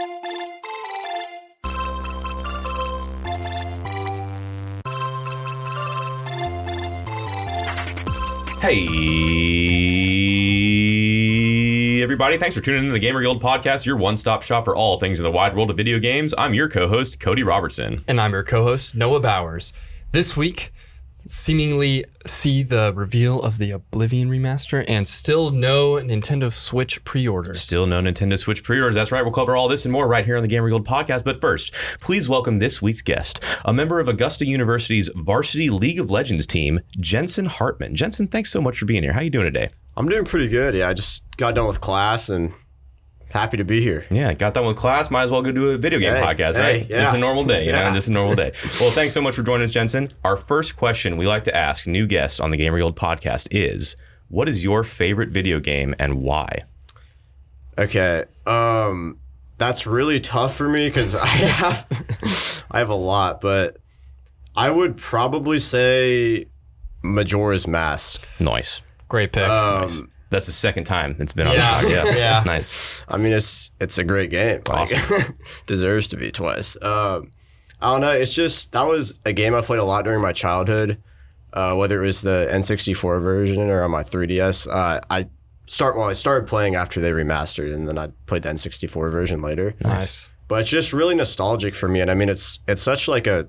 Hey, everybody. Thanks for tuning into the Gamer Guild podcast, your one-stop shop for all things in the wide world of video games. I'm your co-host, Cody Robertson. And I'm your co-host, Noah Bowers. This week, seemingly see the reveal of the Oblivion remaster and still no Nintendo Switch pre-orders. Still no Nintendo Switch pre-orders. That's right. We'll cover all this and more right here on the Gamer Guild podcast. But first, please welcome this week's guest, a member of Augusta University's varsity League of Legends team, Jensen Hartman. Jensen, thanks so much for being here. How are you doing today? I'm doing pretty good. Yeah, I just got done with class and happy to be here. Yeah, got done with class. Might as well go do a video game podcast, right? Yeah. Just a normal day, just a normal day. Well, thanks so much for joining us, Jensen. Our first question we like to ask new guests on the Gamer Guild podcast is, what is your favorite video game and why? Okay, that's really tough for me because I have a lot, but I would probably say Majora's Mask. Nice. Great pick. Nice. That's the second time it's been on the podcast. Yeah. Nice. I mean, it's a great game. Awesome. Deserves to be twice. I don't know. It's just, that was a game I played a lot during my childhood, whether it was the N64 version or on my 3DS. I started playing after they remastered, and then I played the N64 version later. Nice. But it's just really nostalgic for me. And I mean, it's such like a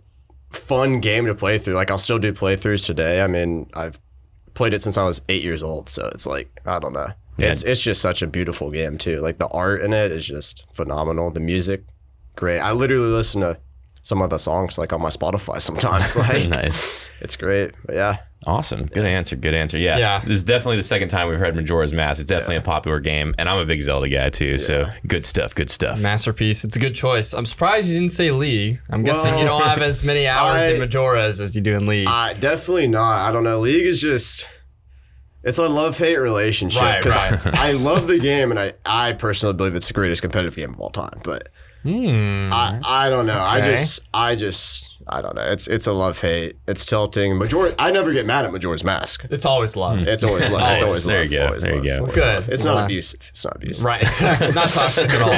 fun game to play through. Like, I'll still do playthroughs today. I mean, I've played it since I was 8 years old, so it's like, I don't know. Yeah. It's just such a beautiful game too. Like, the art in it is just phenomenal. The music, great. I literally listen to some of the songs like on my Spotify sometimes. Like, Nice. It's great. But yeah. Awesome. Good answer. Yeah. This is definitely the second time we've heard Majora's Mask. It's definitely a popular game, and I'm a big Zelda guy too, so good stuff. Masterpiece. It's a good choice. I'm surprised you didn't say League. I'm guessing you don't have as many hours in Majora's as you do in League. Definitely not. I don't know. League is just, it's a love-hate relationship. Right. I love the game, and I personally believe it's the greatest competitive game of all time, but I don't know. Okay. I don't know. It's a love-hate. It's tilting. I never get mad at Majora's Mask. It's always love. It's always love. It's always There love. you go. Always There you love. go. Always Good. love. It's not abusive. It's not abusive. Right. Not toxic at all.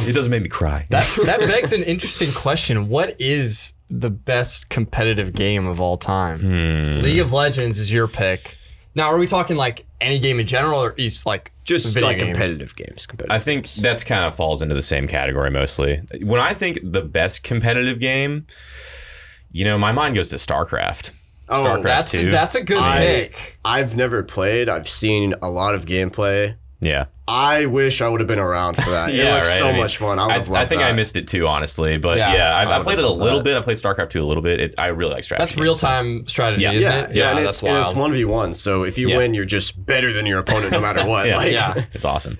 It doesn't make me cry. That begs an interesting question. What is the best competitive game of all time? League of Legends is your pick. Now, are we talking like any game in general, or is like Just video like games? competitive games. I think that's kind of falls into the same category mostly. When I think the best competitive game, my mind goes to StarCraft. Oh, StarCraft 2. That's a good pick. I've never played. I've seen a lot of gameplay. Yeah. I wish I would have been around for that. It looked so much fun. I would have loved I think that. I missed it too, honestly. But I played it a little bit. I played StarCraft 2 a little bit. I really like strategy. That's real-time strategy, isn't it? Yeah, and that's it's wild. 1v1. So if you win, you're just better than your opponent no matter what. It's awesome.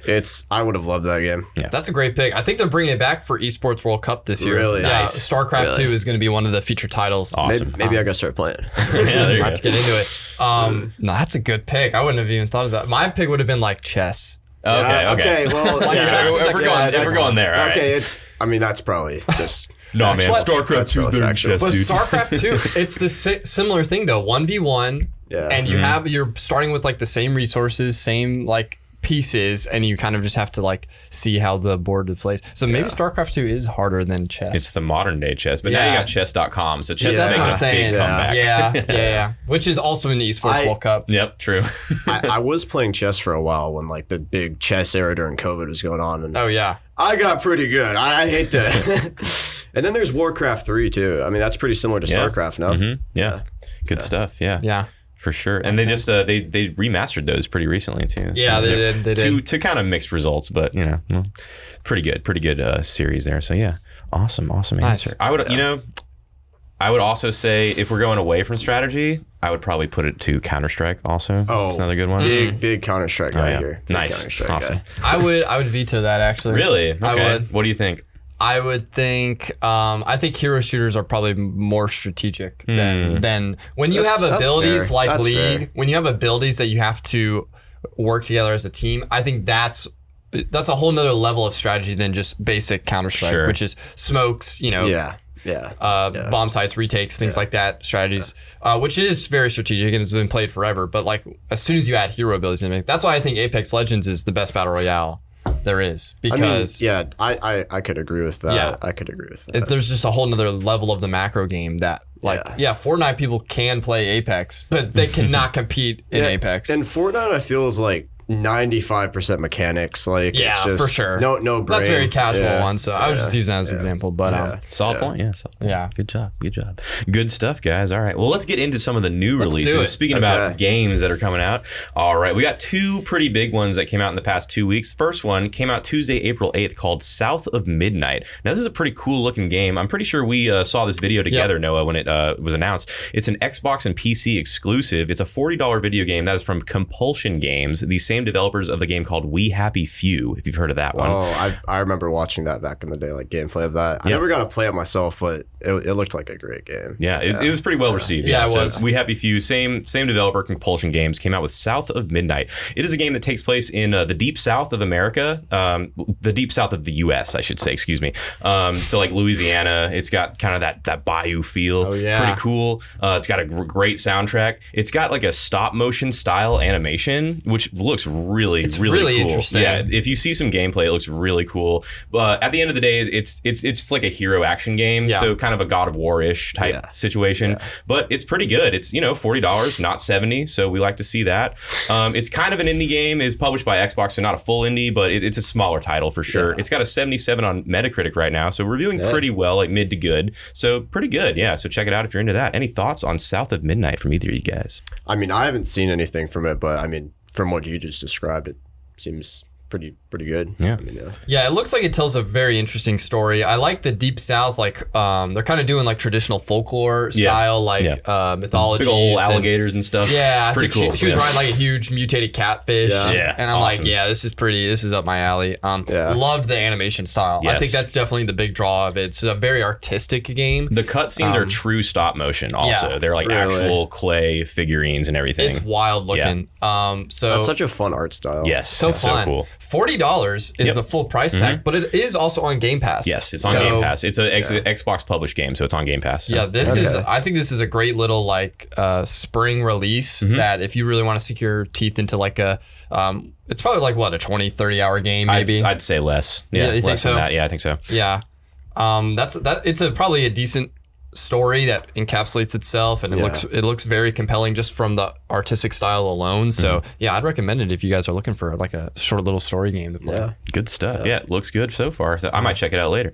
I would have loved that game. Yeah. That's a great pick. I think they're bringing it back for Esports World Cup this year. Really? Yeah, Nice. StarCraft 2 is going to be one of the featured titles. Awesome. Maybe I gotta start playing. There you I go. have to get into it. No, that's a good pick. I wouldn't have even thought of that. My pick would have been like chess. Okay. Well, If we're going there, all right. Okay, that's probably just. No, man. StarCraft 2 really factual. But dude. StarCraft 2, it's the similar thing though. 1v1, and you're starting with like the same resources, same like pieces, and you kind of just have to like see how the board plays. So maybe StarCraft 2 is harder than chess. It's the modern day chess, but now you got chess.com, so chess is that's making what I'm a saying. big comeback. Yeah. Which is also in the Esports World Cup. Yep, true. I was playing chess for a while when like the big chess era during COVID was going on, and Oh yeah. I got pretty good. I hate to. And then there's Warcraft 3 too. I mean, that's pretty similar to StarCraft, no? Mm-hmm. Yeah. Good stuff. Yeah. Yeah. For sure. And they just they remastered those pretty recently too. So Yeah, they did. To kind of mixed results, but pretty good series there. So yeah. Awesome answer. I would also say if we're going away from strategy, I would probably put it to Counter-Strike also. Oh, that's another good one. Big Counter-Strike guy here. Big Nice. Counter-Strike Awesome. guy. I would veto that actually. Really? Okay. I would. What do you think? I would think. I think hero shooters are probably more strategic than when you have That's abilities fair. like That's League. fair. When you have abilities that you have to work together as a team, I think that's a whole nother level of strategy than just basic Counter-Strike, Sure. which is smokes. Bomb sites, retakes, things like that, strategies, which is very strategic and has been played forever. But like as soon as you add hero abilities in it, that's why I think Apex Legends is the best battle royale there is, because I could agree with that. Yeah. I could agree with that. there's just a whole nother level of the macro game that Fortnite people can play Apex, but they cannot compete in Apex. And Fortnite, I feel, is like 95% mechanics. Like, it's just for sure. No brain. That's a very casual one. So I was just using that as an example. But solid point. Yeah. Yeah. Good job. Good stuff, guys. All right. Well, let's get into some of the new releases. Speaking about games that are coming out. All right. We got two pretty big ones that came out in the past 2 weeks. First one came out Tuesday, April 8th, called South of Midnight. Now, this is a pretty cool looking game. I'm pretty sure we saw this video together, Noah, when it was announced. It's an Xbox and PC exclusive. It's a $40 video game that is from Compulsion Games, the same developers of the game called We Happy Few, if you've heard of that one. Oh, I remember watching that back in the day, like gameplay of that. I never got to play it myself, but it looked like a great game. Yeah, it was pretty well received. Yeah, it was. We Happy Few, same developer, Compulsion Games, came out with South of Midnight. It is a game that takes place in the deep south of America, the deep south of the U.S., I should say, excuse me. So like Louisiana, it's got kind of that bayou feel. Oh, yeah. Pretty cool. It's got a great soundtrack. It's got like a stop motion style animation, which looks really cool. Interesting. Yeah, if you see some gameplay, it looks really cool. But at the end of the day, it's just like a hero action game, so kind of a God of War-ish type situation. Yeah. But it's pretty good. It's $40, not $70, so we like to see that. It's kind of an indie game. It's published by Xbox, so not a full indie, but it's a smaller title for sure. Yeah. It's got a 77 on Metacritic right now, so reviewing pretty well, like mid to good. So pretty good, yeah. So check it out if you're into that. Any thoughts on South of Midnight from either of you guys? I mean, I haven't seen anything from it, but I mean, from what you just described, it seems pretty good. Yeah. I mean, it looks like it tells a very interesting story. I like the Deep South, like they're kind of doing like traditional folklore style, mythology. Big old alligators and stuff. Yeah, pretty cool. She was riding like a huge mutated catfish. Yeah. And I'm awesome. like, this is up my alley. Loved the animation style. Yes. I think that's definitely the big draw of it. It's a very artistic game. The cutscenes are true stop motion also. Yeah, they're like actual clay figurines and everything. It's wild looking. So that's such a fun art style. Yes. So fun. So cool. $40 is the full price tag, but it is also on Game Pass. Yes, it's on Game Pass. It's an Xbox published game, so it's on Game Pass. So. Yeah, I think this is a great little like spring release that if you really want to sink your teeth into like a, it's probably like what, a 20, 30 hour game maybe? I'd say less. Yeah, you less think than that. Yeah, I think so. Yeah. It's probably a decent story that encapsulates itself, and it looks very compelling just from the artistic style alone. So I'd recommend it if you guys are looking for like a short little story game to play. Yeah. Good stuff. Yeah, it looks good so far. So I might check it out later.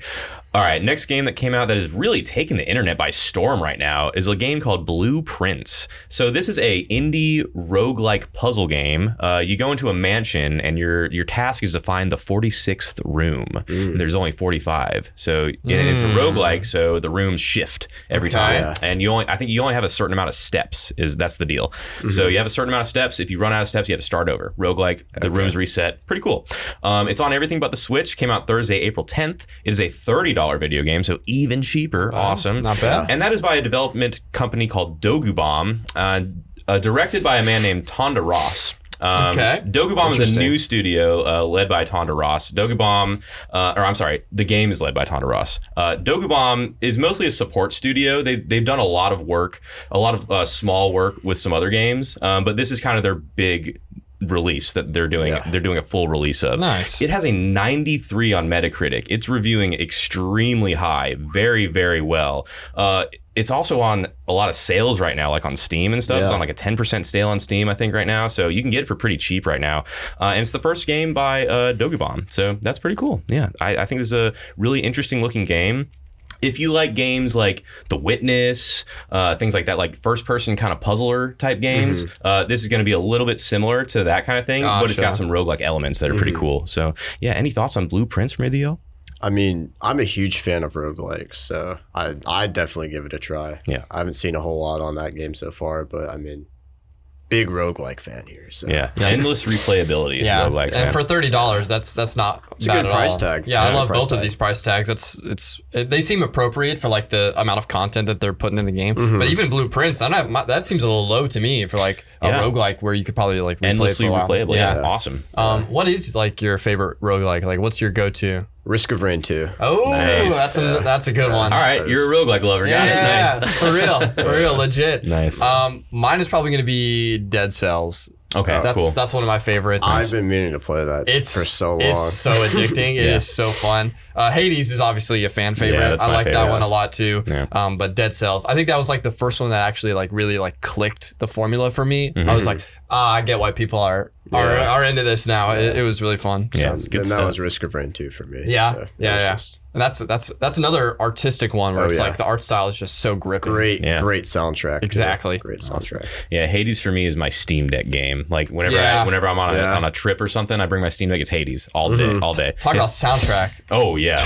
All right, next game that came out that is really taking the internet by storm right now is a game called Blueprints. So this is a indie roguelike puzzle game. You go into a mansion and your task is to find the 46th room. There's only 45. So it's a roguelike, so the rooms shift every time. And I think you only have a certain amount of steps. That's the deal. So you have a certain amount of steps. If you run out of steps, you have to start over. Roguelike, the rooms reset. Pretty cool. It's on everything but the Switch. Came out Thursday, April 10th. It is a $30 video game, so even cheaper. Wow. Awesome. Not bad. And that is by a development company called Dogubomb, directed by a man named Tonda Ross. Dogubomb is a new studio led by Tonda Ross. The game is led by Tonda Ross. Dogubomb is mostly a support studio. They've done a lot of work, a lot of small work with some other games, but this is kind of their big release that they're doing. They're doing a full release of. Nice. It has a 93 on Metacritic. It's reviewing extremely high, very, very well. It's also on a lot of sales right now, like on Steam and stuff. It's on like a 10% sale on Steam, I think, right now. So you can get it for pretty cheap right now. And it's the first game by Dogubomb. So that's pretty cool. Yeah, I think this is a really interesting looking game. If you like games like The Witness, things like that, like first-person kind of puzzler type games, this is going to be a little bit similar to that kind of thing, but it's got some roguelike elements that are pretty cool. So, yeah, any thoughts on Blueprints from either of y'all? I mean, I'm a huge fan of roguelikes, so I'd definitely give it a try. Yeah. I haven't seen a whole lot on that game so far, but I mean, big roguelike fan here. So. Yeah, endless replayability. Yeah, roguelikes, and for $30, that's not it's bad a good at price all. tag. Yeah, It's I a love price both of tag. these price tags. They seem appropriate for like the amount of content that they're putting in the game. But even Blueprints, that seems a little low to me for like a roguelike where you could probably like replay endlessly it for a while. replayable. Yeah, awesome. What is like your favorite roguelike? Like, what's your go-to? Risk of Rain 2. Oh, Nice. that's a good one. All right, you're a roguelike lover. Got it. Nice. For real, legit. Nice. Mine is probably going to be Dead Cells. Okay, cool. That's one of my favorites. I've been meaning to play that for so long. It's so addicting. It is so fun. Hades is obviously a fan favorite. Yeah, that's I my like favorite. that one a lot too. Yeah. But Dead Cells, I think that was like the first one that actually like really like clicked the formula for me. Mm-hmm. I was like, I get why people are into this now. It was really fun. Yeah, So, good and stuff. that was Risk of Rain 2 for me. Yeah, So it was yeah. just And that's another artistic one where it's like the art style is just so gripping. great soundtrack. too. Exactly. Great soundtrack. Yeah, Hades for me is my Steam Deck game. Like whenever I'm on a trip or something, I bring my Steam Deck. It's Hades all day. Talk about soundtrack. Oh yeah,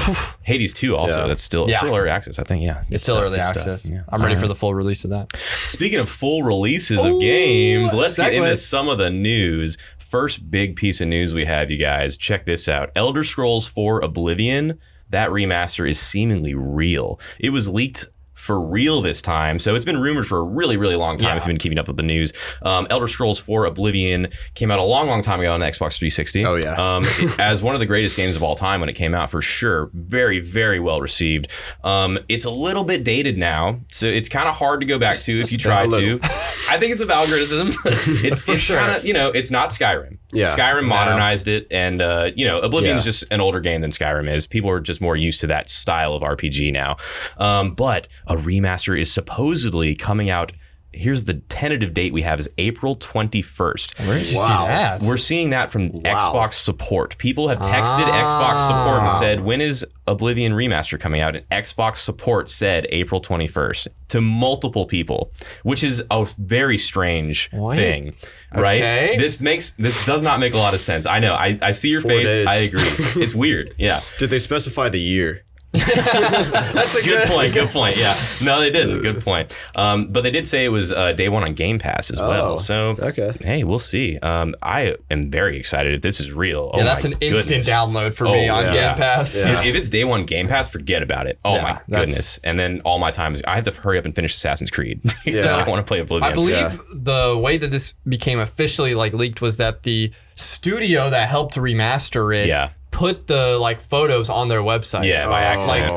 Hades 2 also. Yeah. That's still early access. I think. Yeah, It's still early access. Yeah. I'm ready for the full release of that. Speaking of full releases of games, let's get into segue. some of the news. First big piece of news we have, you guys. Check this out. Elder Scrolls 4 Oblivion. That remaster is seemingly real. It was leaked for real this time. So it's been rumored for a really, really long time if you've been keeping up with the news. Elder Scrolls 4 Oblivion came out a long, long time ago on the Xbox 360. Oh, yeah. As one of the greatest games of all time when it came out, for sure. Very, very well received. It's a little bit dated now, so it's kind of hard to go back to if you try to. I think it's a valid criticism. It's sure. kind of, it's not Skyrim. Yeah. Skyrim modernized it, and Oblivion is Yeah. just an older game than Skyrim is. People are just more used to that style of RPG now. But a remaster is supposedly coming out. Here's the tentative date we have is April 21st. Where did you see that? We're seeing that from Xbox support. People have texted Xbox support and said, when is Oblivion remaster coming out? And Xbox support said April 21st to multiple people, which is a very strange thing, right? Okay. This does not make a lot of sense. I know. I see your 4 face. days. I agree. It's weird. Yeah. Did they specify the year? That's a good point. Good point. Yeah. No, they didn't. Good point. But they did say it was day one on Game Pass as well. So hey, we'll see. I am very excited if this is real. Yeah, that's an instant download for me on Game Pass. Yeah. If it's day one Game Pass, forget about it. Oh my goodness. And then all my time I have to hurry up and finish Assassin's Creed because I want to play Oblivion. I believe the way that this became officially like leaked was that the studio that helped to remaster it put the like photos on their website. Yeah, by accident.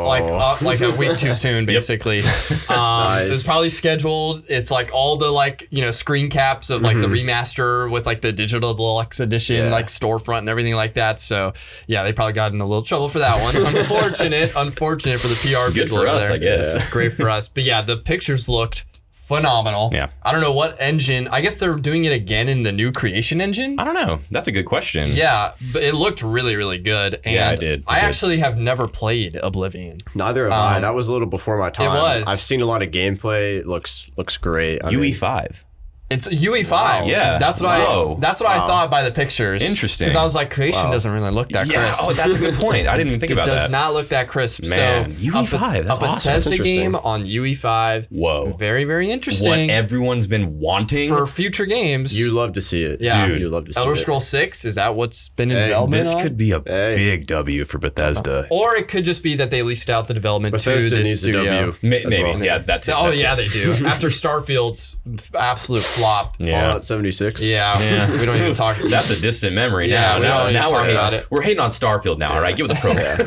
Like a week too soon, basically. It was probably scheduled. It's like all the like, screen caps of like the remaster with like the digital deluxe edition, like storefront and everything like that. So yeah, they probably got in a little trouble for that one. Unfortunate for the PR Good people for over us, there. I guess. Yeah. Great for us. But yeah, the pictures looked phenomenal. Yeah. I don't know what engine. I guess they're doing it again in the new creation engine. I don't know. That's a good question. Yeah, but it looked really, really good. And Yeah, I did. I actually have never played Oblivion. Neither have I. That was a little before my time. It was. I've seen a lot of gameplay. It looks great. UE5. It's UE5. Wow. Yeah. That's what I thought by the pictures. Interesting. Because I was like, creation doesn't really look that crisp. Oh, that's a good point. I didn't even think about It that. does not look that crisp. Man, so UE5, that's a awesome. Bethesda That's game on UE5. Whoa. Very, very interesting. What everyone's been wanting. for future games. You love to see it. Yeah. Dude, you love to see Elder it. Scrolls 6, is that what's been in development This on? could be a big W for Bethesda. Or it could just be that they leased out the development Bethesda to this needs studio. a W. Maybe. well. Yeah, that's it. Oh that's yeah, it. they do. After Starfield's absolute flop. Yeah. Fallout 76. Yeah, we don't even talk. That's a distant memory Yeah, now. we don't even Now talk about it. we're hating on Starfield now, all right? Get with the program.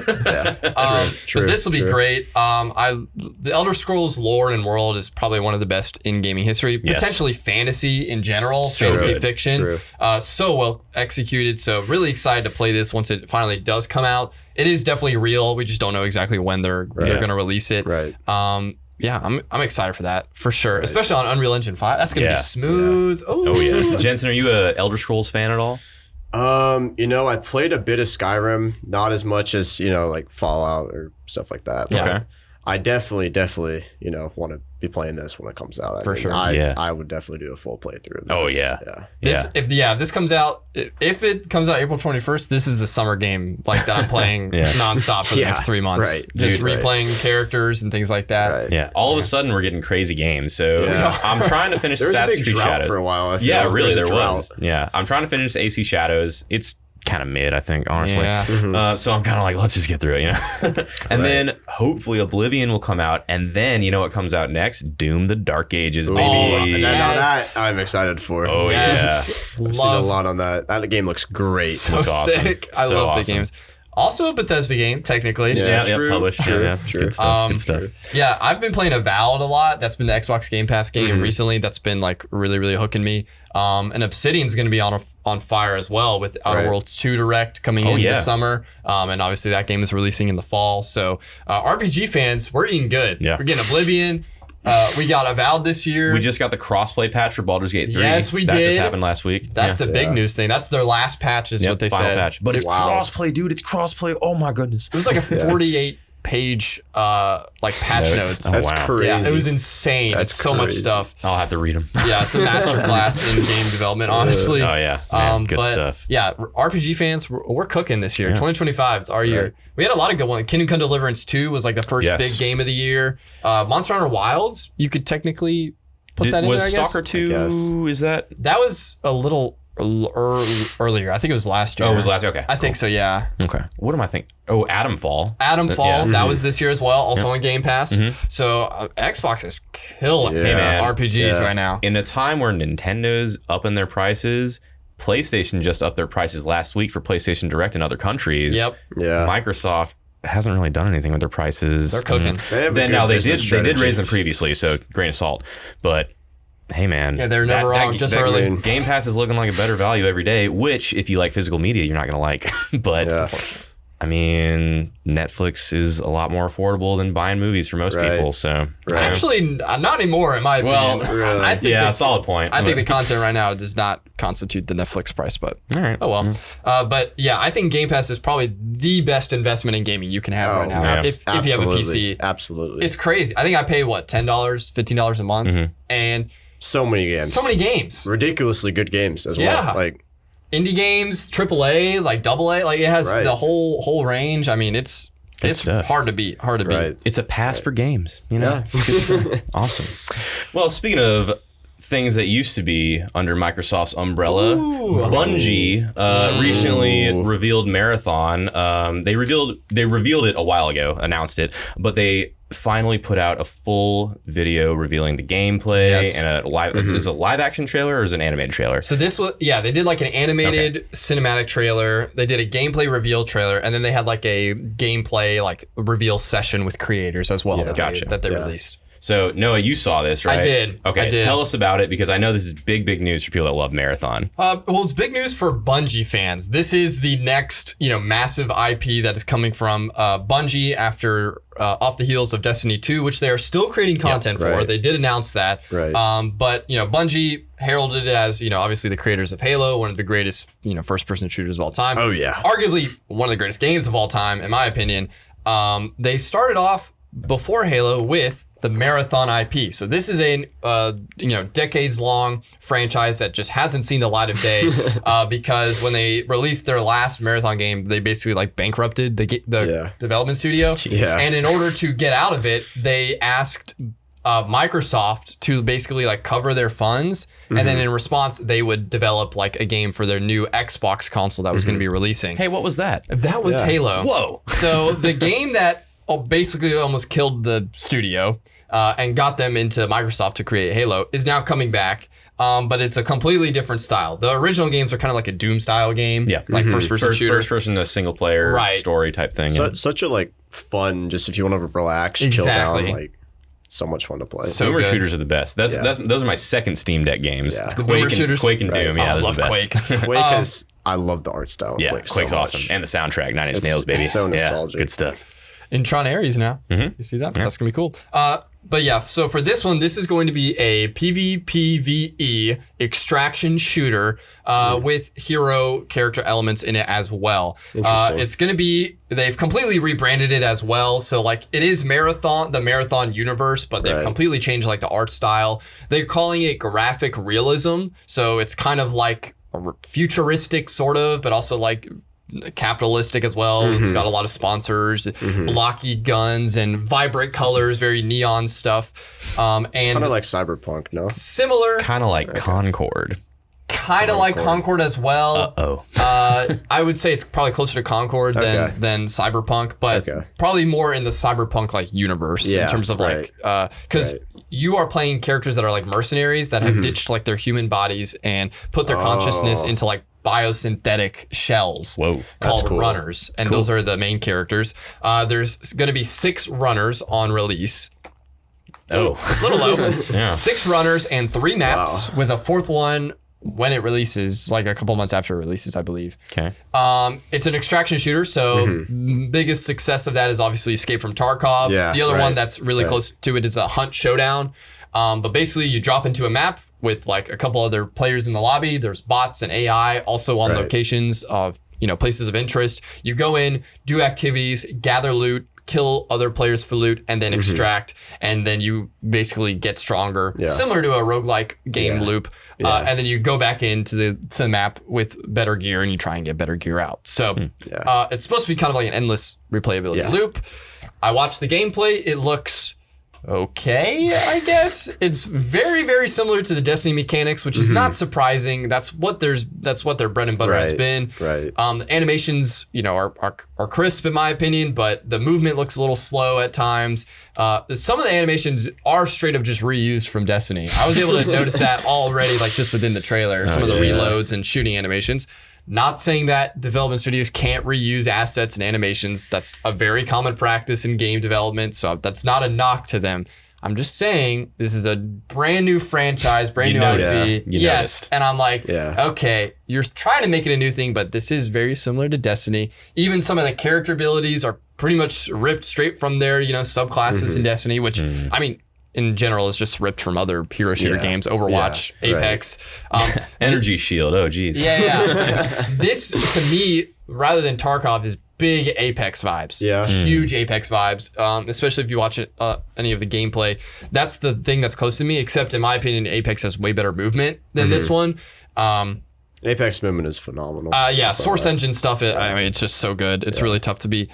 True. But this will be great. The Elder Scrolls lore and world is probably one of the best in gaming history. Yes. Potentially fantasy in general, So fantasy good. fiction. True. So well executed. So really excited to play this once it finally does come out. It is definitely real. We just don't know exactly when they're going to release it. Right. Yeah, I'm excited for that for sure, especially on Unreal Engine 5. That's gonna be smooth. Yeah. Oh yeah, Jensen, are you a Elder Scrolls fan at all? I played a bit of Skyrim, not as much as, like Fallout or stuff like that. But Okay. I definitely, want to be playing this when it comes out. For sure. I would definitely do a full playthrough of this. Oh, yeah. If this comes out, if it comes out April 21st, this is the summer game like that I'm playing nonstop for the next 3 months. Right. Just Dude, replaying characters and things like that. Right. Yeah. All of a sudden, we're getting crazy games. So I'm trying to finish There was a Assassin's big Creed drought Shadows for a while. I feel Yeah, like really, there there was a was. drought. Yeah, I'm trying to finish AC Shadows. It's kind of mid, I think, honestly. Yeah. So I'm kind of like, let's just get through it, And then hopefully Oblivion will come out, and then what comes out next? Doom: The Dark Ages, baby. Now Yes. that I'm excited for. Oh Yes. I've seen a lot on that. That game looks great. So Looks awesome. sick. I So love awesome. the games. Also a Bethesda game, technically. Yeah, true, published. true, Yeah. true. Good stuff. Good stuff. Yeah, I've been playing Avowed a lot. That's been the Xbox Game Pass game recently. That's been like really, really hooking me. And Obsidian's going to be on fire as well with Outer Worlds 2 Direct coming in this summer. And obviously that game is releasing in the fall. So RPG fans, we're eating good. Yeah. We're getting Oblivion. We got Avowed this year. We just got the crossplay patch for Baldur's Gate 3. Yes, we that did. That just happened last week. That's a big news thing. That's their last patch is what they final said. patch. But it's crossplay, dude. It's crossplay. Oh my goodness. It was like a 48-page like patch notes. That's crazy. Yeah, it was insane. That's it's so much stuff. I'll have to read them. Yeah, it's a masterclass in game development, honestly. Oh yeah, man, good but stuff. Yeah, RPG fans, we're cooking this year. 2025, it's our year. We had a lot of good ones. Kingdom Come Deliverance 2 was like the first big game of the year. Monster Hunter Wilds, you could technically put that in there, I guess. Was Stalker 2, is that? That was a little earlier. I think it was last year. Oh, it was last year? Okay. I think so, yeah. Okay. What am I thinking? Oh, Atomfall. That was this year as well, also on Game Pass. So Xbox is killing RPGs right now. In a time where Nintendo's upping their prices, PlayStation just upped their prices last week for PlayStation Direct in other countries. Yep. Yeah. Microsoft hasn't really done anything with their prices. They're cooking. They did raise them previously, so grain of salt. But hey man, they're never wrong. Just early. Game Pass is looking like a better value every day, which if you like physical media, you're not gonna like. But I mean, Netflix is a lot more affordable than buying movies for most people. So actually, not anymore, in my opinion. Well, I think solid point. I think the content right now does not constitute the Netflix price, but all right. Oh well. But yeah, I think Game Pass is probably the best investment in gaming you can have right now. If you have a PC, absolutely, it's crazy. I think I pay $10, $15 a month, and so many games, ridiculously good games as well. Like indie games, AAA, like AA, like it has the whole range. I mean, it's hard to beat. It's a pass for games, you know. Awesome. Well, speaking of things that used to be under Microsoft's umbrella, Bungie recently revealed Marathon. They revealed it a while ago, announced it, but they finally put out a full video revealing the gameplay and a live. Is it a live action trailer or is it an animated trailer? So this was they did like an animated cinematic trailer. They did a gameplay reveal trailer, and then they had like a gameplay like reveal session with creaters as well that they released. So, Noah, you saw this, right? I did. Okay, I did. Tell us about it, because I know this is big news for people that love Marathon. Well, it's big news for Bungie fans. This is the next, massive IP that is coming from Bungie after off the heels of Destiny 2, which they are still creating content for. They did announce that. Right. But, Bungie heralded it as, obviously the creators of Halo, one of the greatest, first-person shooters of all time. Oh, yeah. Arguably one of the greatest games of all time, in my opinion. They started off before Halo with the Marathon IP. So this is a decades-long franchise that just hasn't seen the light of day because when they released their last Marathon game, they basically like bankrupted the development studio. And in order to get out of it, they asked Microsoft to basically like cover their funds, and then in response, they would develop like a game for their new Xbox console that was going to be releasing. Hey, what was that? That was Halo. Whoa! So the game that basically almost killed the studio and got them into Microsoft to create Halo is now coming back. But it's a completely different style. The original games are kind of like a Doom style game, like first-person shooter, first-person, a single-player story type thing. Such a like fun, just if you want to relax, chill down, like so much fun to play. So Boomer shooters are the best. Those are my second Steam Deck games. Quake and Doom. Yeah, those are the best. Quake is. I love the art style. Yeah, Quake's awesome, and the soundtrack, Nine Inch Nails, baby. It's so nostalgic. Good stuff. In Tron Ares now. You see that? That's gonna be cool. But yeah, so for this one, this is going to be a PvPvE extraction shooter with hero character elements in it as well. It's going to be, they've completely rebranded it as well. So like it is Marathon, the Marathon universe, but they've completely changed like the art style. They're calling it graphic realism. So it's kind of like a futuristic sort of, but also like capitalistic as well. It's got a lot of sponsors, blocky guns and vibrant colors, very neon stuff. And kind of like Cyberpunk, no? Similar. Kind of like Concord. Kind of like Concord as well. I would say it's probably closer to Concord than Cyberpunk, but probably more in the Cyberpunk like universe in terms of like because you are playing characters that are like mercenaries that have ditched like their human bodies and put their consciousness into like biosynthetic shells called runners, and those are the main characters. There's going to be 6 runners on release. Oh, a little low. 6 runners and 3 maps with a 4th one when it releases, like a couple months after it releases, I believe. Okay. It's an extraction shooter, so biggest success of that is obviously Escape from Tarkov. Yeah, the other one that's really close to it is a Hunt Showdown. But basically, you drop into a map with like a couple other players in the lobby. There's bots and AI also on locations of places of interest. You go in, do activities, gather loot, kill other players for loot, and then extract, and then you basically get stronger, similar to a roguelike game loop. And then you go back into the map with better gear, and you try and get better gear out. So it's supposed to be kind of like an endless replayability loop. I watched the gameplay. It looks okay, I guess. It's very, very similar to the Destiny mechanics, which is not surprising. That's what their bread and butter has been. Right. The animations, are crisp in my opinion, but the movement looks a little slow at times. Some of the animations are straight up just reused from Destiny. I was able to notice that already, like just within the trailer. Some of the reloads and shooting animations. Not saying that development studios can't reuse assets and animations. That's a very common practice in game development, so that's not a knock to them. I'm just saying this is a brand new franchise, brand new IP. Yes, and I'm like, okay, you're trying to make it a new thing, but this is very similar to Destiny. Even some of the character abilities are pretty much ripped straight from their, subclasses in Destiny, which, I mean, in general, is just ripped from other hero shooter games, Overwatch, Apex. Energy Shield, oh geez. This, to me, rather than Tarkov, is big Apex vibes. Huge Apex vibes, especially if you watch any of the gameplay. That's the thing that's close to me, except in my opinion, Apex has way better movement than this one. Apex movement is phenomenal. Source engine stuff, I mean, it's just so good. It's really tough to beat.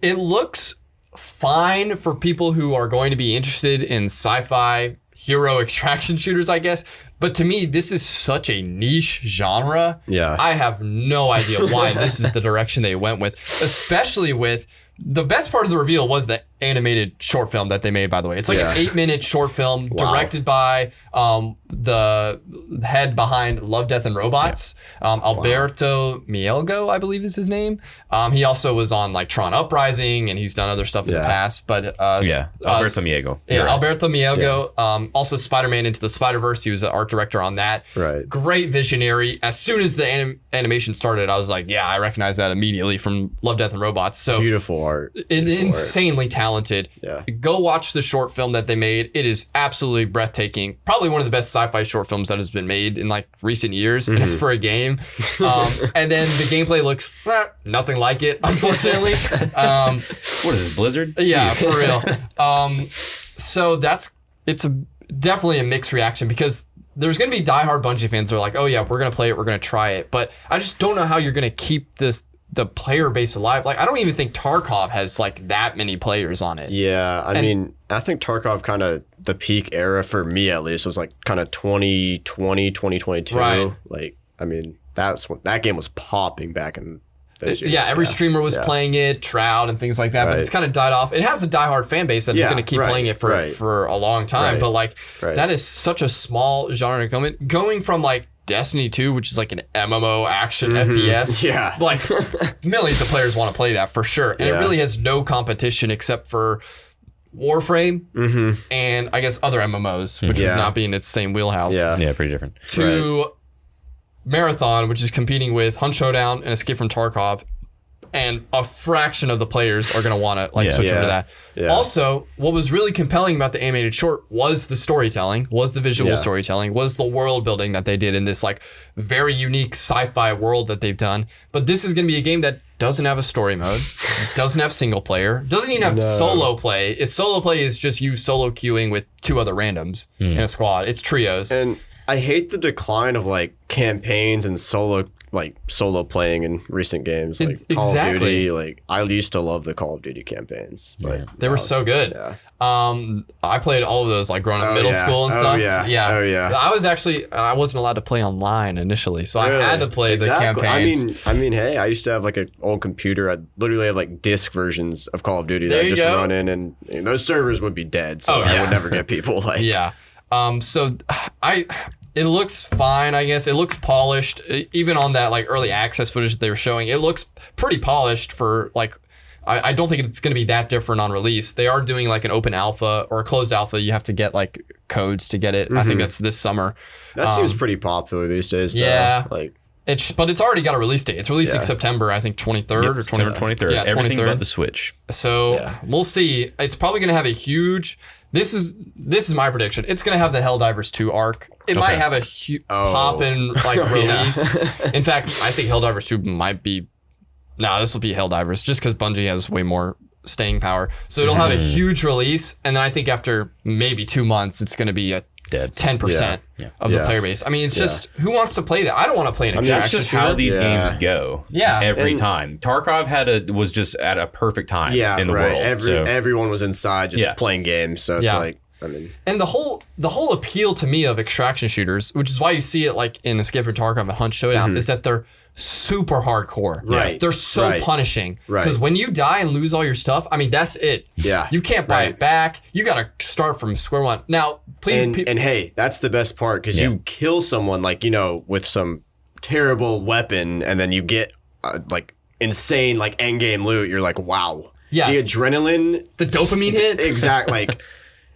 It looks fine for people who are going to be interested in sci-fi hero extraction shooters, I guess. But to me, this is such a niche genre. I have no idea why this is the direction they went with, especially with the best part of the reveal was the animated short film that they made, by the way. It's like an 8-minute short film directed by the head behind Love, Death, and Robots. Alberto Mielgo, I believe is his name. He also was on like Tron Uprising, and he's done other stuff in the past. But Alberto Mielgo. Alberto Mielgo. Also Spider-Man Into the Spider-Verse. He was the art director on that. Great visionary. As soon as the animation started, I was like, I recognize that immediately from Love, Death, and Robots. So beautiful art. Insanely talented. Go watch the short film that they made. It is absolutely breathtaking. Probably one of the best sci-fi short films that has been made in like recent years, and it's for a game. And then the gameplay looks nothing like it, unfortunately. What is this, Blizzard? Yeah, for real. So it's definitely a mixed reaction, because there's going to be diehard Bungie fans who are like, oh yeah, we're going to play it, we're going to try it. But I just don't know how you're going to keep the player base alive. Like, I don't even think Tarkov has like that many players on it. I mean, I think Tarkov kind of, the peak era for me at least, was like kind of 2020, 2022. Like, I mean, that's when that game was popping back in those years. Every streamer was playing it, Trout and things like that, but it's kind of died off. It has a diehard fan base that is going to keep playing it for a long time, but like that is such a small genre going from like Destiny 2, which is like an MMO action FPS. Like millions of players want to play that for sure. And it really has no competition except for Warframe and I guess other MMOs, which would not be in its same wheelhouse. Pretty different. To Marathon, which is competing with Hunt Showdown and Escape from Tarkov. And a fraction of the players are going to want to like switch over to that. Also, what was really compelling about the animated short was the storytelling, was the visual storytelling, was the world building that they did in this like very unique sci-fi world that they've done. But this is going to be a game that doesn't have a story mode, doesn't have single player, doesn't even have solo play. Its solo play is just you solo queuing with 2 other randoms in a squad. It's trios. And I hate the decline of like campaigns and solo playing in recent games, like Call of Duty. Like, I used to love the Call of Duty campaigns, but they were so good. I played all of those like growing up middle school and stuff. I wasn't allowed to play online initially, so I had to play the campaigns. I mean, hey, I used to have like an old computer. I literally had like disc versions of Call of Duty that I just run in, and those servers would be dead, so I would never get people like. So It looks fine, I guess. It looks polished. Even on that like early access footage that they were showing, it looks pretty polished for like. I don't think it's going to be that different on release. They are doing like an open alpha or a closed alpha. You have to get like codes to get it. I think that's this summer. That seems pretty popular these days. Yeah. Though. Like. But it's already got a release date. It's releasing September, I think 23rd or 23rd. Yeah, everything 23rd. But the Switch. So we'll see. It's probably going to have a huge. This is my prediction. It's going to have the Helldivers 2 arc. It might have a pop in like release. In fact, I think Helldivers 2 might be. No, this will be Helldivers just because Bungie has way more staying power. So it'll have a huge release, and then I think after maybe 2 months, it's going to be a 10% of the player base. I mean, it's just who wants to play that? I don't want to play an extraction that's just how these games go. Yeah, every time. Tarkov was just at a perfect time in the world. Everyone was inside just playing games. So it's like. I mean, and the whole appeal to me of extraction shooters, which is why you see it like in Escape from Tarkov and Hunt Showdown, is that they're super hardcore. Right. They're so punishing. Because when you die and lose all your stuff, I mean, that's it. Yeah. You can't buy it back. You got to start from square one. Now, please. And hey, that's the best part because you kill someone like, with some terrible weapon and then you get like insane like end game loot. You're like, wow. Yeah. The adrenaline. The dopamine hit. Exactly.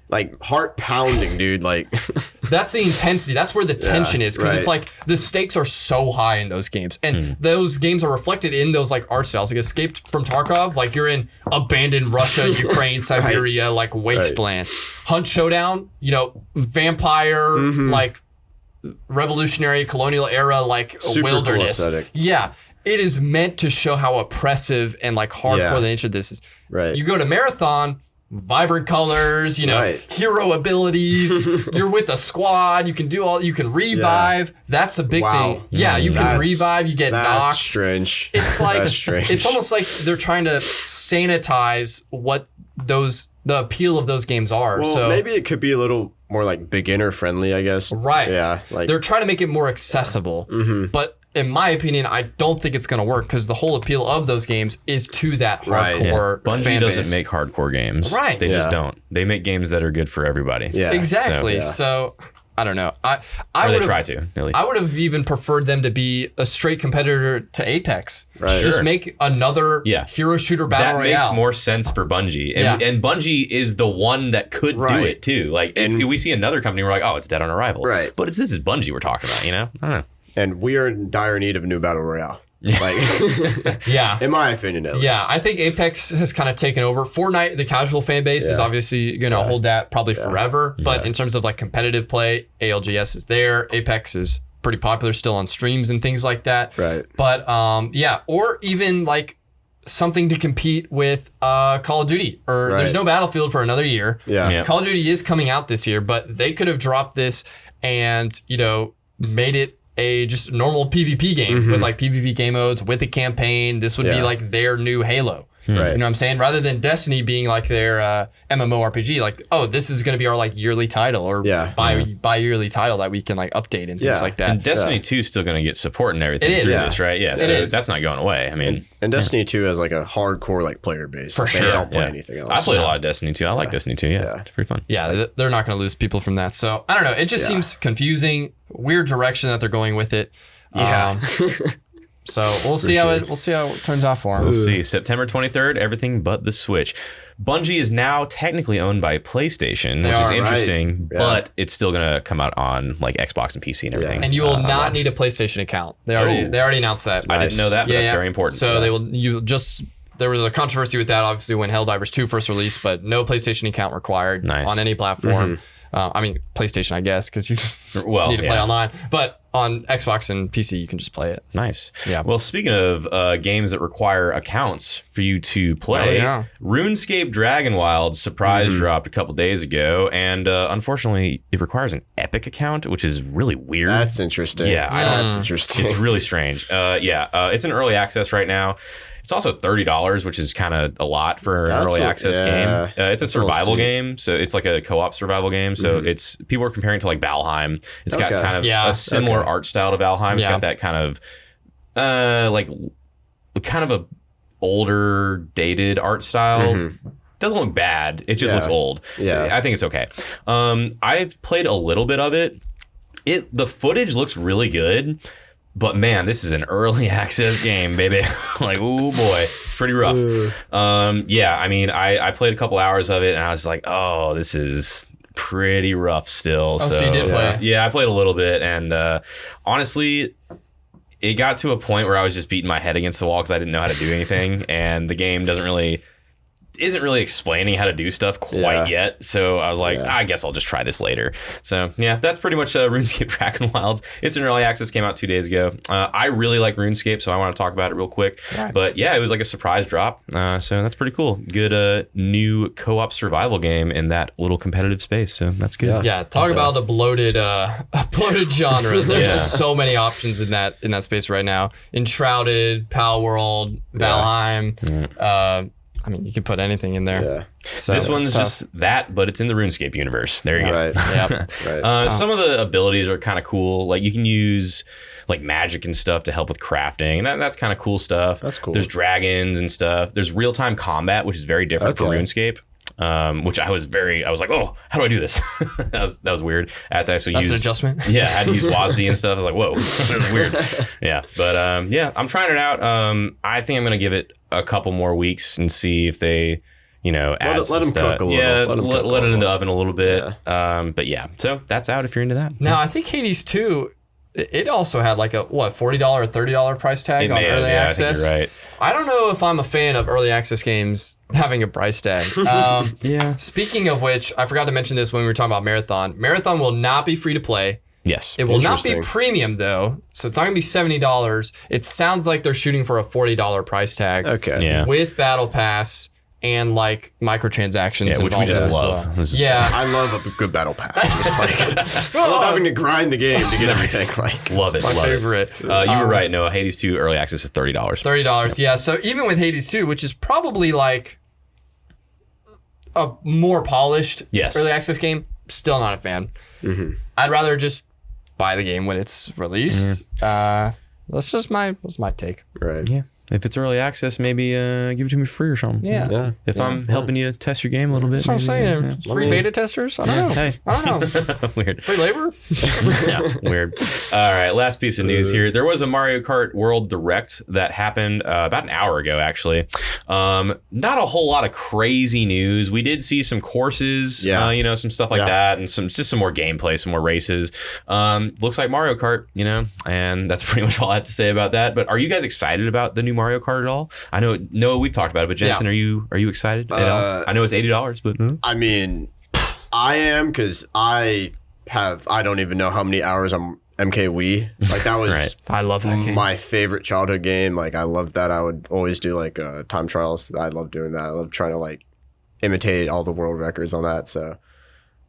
Like heart pounding, dude. Like that's the intensity. That's where the tension is because it's like the stakes are so high in those games, and those games are reflected in those like art styles. Like Escaped from Tarkov, like you're in abandoned Russia, Ukraine, Siberia, like wasteland. Hunt Showdown, vampire, like revolutionary colonial era, like super wilderness. Cool aesthetic. Yeah, it is meant to show how oppressive and like hardcore the nature of this is. Right. You go to Marathon. Vibrant colors, hero abilities. You're with a squad. You can you can revive. That's a big thing. Yeah, you can revive. You get knocked. That's strange. It's like that's strange. It's almost like they're trying to sanitize what the appeal of those games are. Well, so maybe it could be a little more like beginner friendly, I guess. Right. Yeah. Like they're trying to make it more accessible. But in my opinion, I don't think it's going to work because the whole appeal of those games is to that hardcore Bungie fan base. doesn't make hardcore games. Right. They just don't. They make games that are good for everybody. Yeah. Exactly. So I don't know. I would try to. Really. I would have even preferred them to be a straight competitor to Apex. Right. Just make another hero shooter battle royale. That makes more sense for Bungie. And Bungie is the one that could do it too. Like if we see another company, we're like, oh, it's dead on arrival. Right. But this is Bungie we're talking about, I don't know. And we are in dire need of a new battle royale. Like, in my opinion, at least. Yeah, I think Apex has kind of taken over. Fortnite, the casual fan base, is obviously going to hold that probably forever. But in terms of like competitive play, ALGS is there. Apex is pretty popular still on streams and things like that. Right. But or even like something to compete with Call of Duty. Or there's no Battlefield for another year. Yeah. Call of Duty is coming out this year, but they could have dropped this and made it a just normal PvP game with like PvP game modes with a campaign. This would be like their new Halo. Right. You know what I'm saying? Rather than Destiny being like their MMORPG, like, oh, this is going to be our like yearly title or bi-yearly title that we can like update and things like that. And Destiny 2 is still going to get support and everything through this, right? Yeah, so that's not going away. I mean, and Destiny 2 has like a hardcore like player base. For sure. They don't play anything else. I played a lot of Destiny 2. I like Destiny 2. Yeah, it's pretty fun. Yeah, they're not going to lose people from that. So I don't know. It just seems confusing, weird direction that they're going with it. Yeah. So we'll see how it turns out for them. We'll see. September 23rd, everything but the Switch. Bungie is now technically owned by PlayStation, which is interesting, but it's still going to come out on like Xbox and PC and everything. And you will not need a PlayStation account. They already announced that. I didn't know that, but that's very important. So there was a controversy with that, obviously, when Helldivers 2 first released, but no PlayStation account required on any platform. I mean, PlayStation, I guess, because you need to play online. But on Xbox and PC, you can just play it. Nice. Yeah. Well, speaking of games that require accounts for you to play, RuneScape Dragon Wild surprise dropped a couple days ago, and unfortunately, it requires an Epic account, which is really weird. That's interesting. Yeah, that's interesting. It's really strange. It's in early access right now. It's also $30, which is kind of a lot for an early access game. It's a survival game, so it's like a co-op survival game. So it's people are comparing to like Valheim. It's got kind of a similar art style to Valheim. It's got that kind of kind of a older, dated art style. Doesn't look bad. It just looks old. Yeah, I think it's okay. I've played a little bit of it. The footage looks really good, but man, this is an early access game, baby. Like, oh boy, it's pretty rough. Yeah, I mean, I played a couple hours of it, and I was like, oh, this is pretty rough still. So you did play? Yeah, I played a little bit, and honestly, it got to a point where I was just beating my head against the wall because I didn't know how to do anything, and the game isn't really explaining how to do stuff quite yet. So I was like, I guess I'll just try this later. So yeah, that's pretty much RuneScape Kraken Wilds. It's an early access, came out 2 days ago. I really like RuneScape, so I want to talk about it real quick. Right. But yeah, it was like a surprise drop. So that's pretty cool. Good new co-op survival game in that little competitive space. So that's good. Yeah, talk about a bloated genre. There's so many options in that space right now. Enshrouded, Pal World, Valheim. I mean, you can put anything in there. Yeah. So this one's just that, but it's in the RuneScape universe. There you go. Right. Right. Some of the abilities are kind of cool. Like you can use like magic and stuff to help with crafting, and that's kind of cool stuff. That's cool. There's dragons and stuff. There's real-time combat, which is very different from RuneScape. Which I was like, oh, how do I do this? that was weird. I had to actually use an adjustment. Yeah, I had to use WASD and stuff. I was like, whoa, that's weird. Yeah, but yeah, I'm trying it out. I think I'm gonna give it a couple more weeks and see if they, add some stuff. Cook a little. Yeah, let it in the oven a little bit. Yeah. But yeah, so that's out if you're into that. Now I think Hades 2. It also had like a $40 or $30 price tag on early access. I think you're right. I don't know if I'm a fan of early access games having a price tag. Yeah. Speaking of which, I forgot to mention this when we were talking about Marathon. Marathon will not be free to play. Yes. It will not be premium though, so it's not gonna be $70. It sounds like they're shooting for a $40 price tag. Okay. Yeah. With Battle Pass and like microtransactions. Yeah, which we just love. Yeah. I love a good battle pass. I love having to grind the game to get everything. Like, love it. My favorite. You were right, Noah. Hades 2 early access is $30. $30, yeah. So even with Hades 2, which is probably like a more polished early access game, still not a fan. Mm-hmm. I'd rather just buy the game when it's released. That's just my take. Right. Yeah. If it's early access, maybe give it to me free or something. Yeah. If I'm helping you test your game a little bit. That's what I'm saying. Free beta testers? I don't know. Hey. I don't know. Weird. Free labor? Yeah, weird. All right, last piece of news here. There was a Mario Kart World Direct that happened about an hour ago, actually. Not a whole lot of crazy news. We did see some courses, some stuff like that, and just some more gameplay, some more races. Looks like Mario Kart, and that's pretty much all I have to say about that. But are you guys excited about the new Mario Kart at all? I know, Noah, we've talked about it, but Jensen, are you excited at all? I know it's $80, but I mean, I am, because I don't even know how many hours on MK Wii. Like that was Right. I love that game. My favorite childhood game. Like I loved that. I would always do like time trials. I love doing that. I love trying to like imitate all the world records on that. So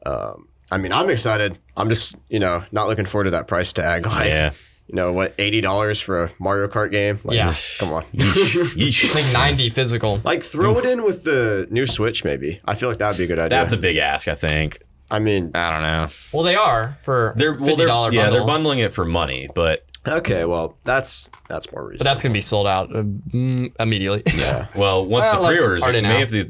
I mean, I'm excited. I'm just, not looking forward to that price tag. Like, what, $80 for a Mario Kart game? Like, come on. Yeesh. I think 90 physical. Like, throw it in with the new Switch, maybe. I feel like that would be a good idea. That's a big ask, I think. I mean, I don't know. Well, they are for $50 bundle. Yeah, they're bundling it for money, but okay, well, that's more reasonable. But that's going to be sold out immediately. Yeah. Well, once the pre-orders, already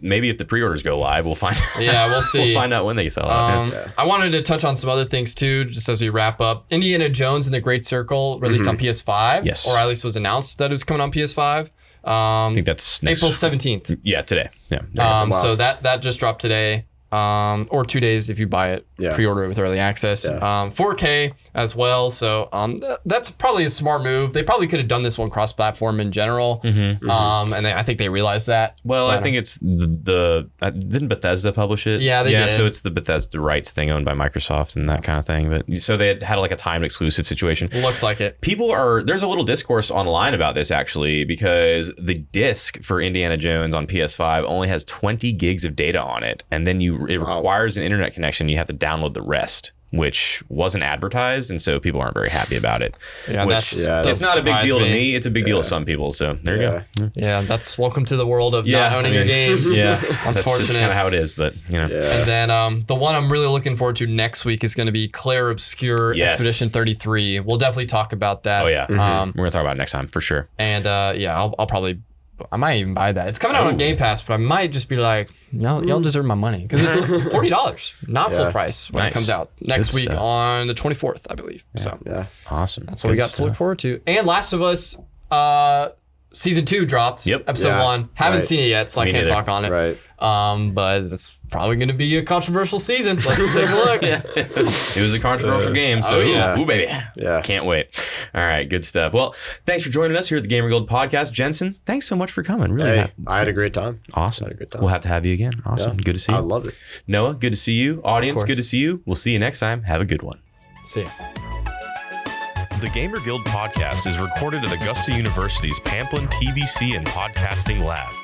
maybe if the pre-orders go live, we'll find. Yeah, we'll see. We'll find out when they sell out. I wanted to touch on some other things too, just as we wrap up. Indiana Jones and the Great Circle released on PS5. Yes. Or at least was announced that it was coming on PS5. I think that's next, April 17th. Yeah, today. Yeah. Wow. So that just dropped today. Or 2 days if you buy it, pre-order it with early access. 4K as well. So that's probably a smart move. They probably could have done this one cross-platform in general. And I think they realized that. Well, I think it's didn't Bethesda publish it? Yeah, they did. So it's the Bethesda rights thing owned by Microsoft and that kind of thing. But so they had like a timed exclusive situation. Looks like it. There's a little discourse online about this actually, because the disc for Indiana Jones on PS5 only has 20 gigs of data on it, and then it requires an internet connection. You have to download the rest, which wasn't advertised, and so people aren't very happy about it. Yeah, it's not a big deal to me. It's a big deal to some people. So there you go. Yeah, that's welcome to the world of not owning your games. Yeah, unfortunate. That's just kind of how it is. But And then the one I'm really looking forward to next week is going to be Clair Obscur Expedition 33. We'll definitely talk about that. Oh yeah, we're gonna talk about it next time for sure. And I'll probably I might even buy that. It's coming out on Game Pass, but I might just be like, y'all deserve my money because it's $40, not full price when it comes out next week on the 24th, I believe. So awesome. That's what we got to look forward to. And Last of Us season 2 dropped. Episode 1. Haven't seen it yet, so I can't talk on it. Right. But it's probably going to be a controversial season. Let's take a look. It was a controversial game, so ooh, baby. Yeah. Can't wait. All right, good stuff. Well, thanks for joining us here at the Gamer Guild podcast. Jensen, thanks so much for coming. Really, I had a great time. Awesome. I had a good time. We'll have to have you again. Awesome. Good to see you. I loved it. Noah, good to see you. Audience, good to see you. We'll see you next time. Have a good one. See ya. The Gamer Guild podcast is recorded at Augusta University's Pamplin TVC and Podcasting Lab.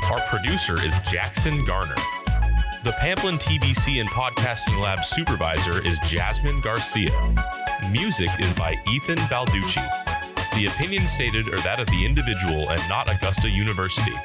Our producer is Jackson Garner. The Pamplin TVC and Podcasting Lab supervisor is Jasmine Garcia. Music is by Ethan Balducci. The opinions stated are that of the individual and not Augusta University.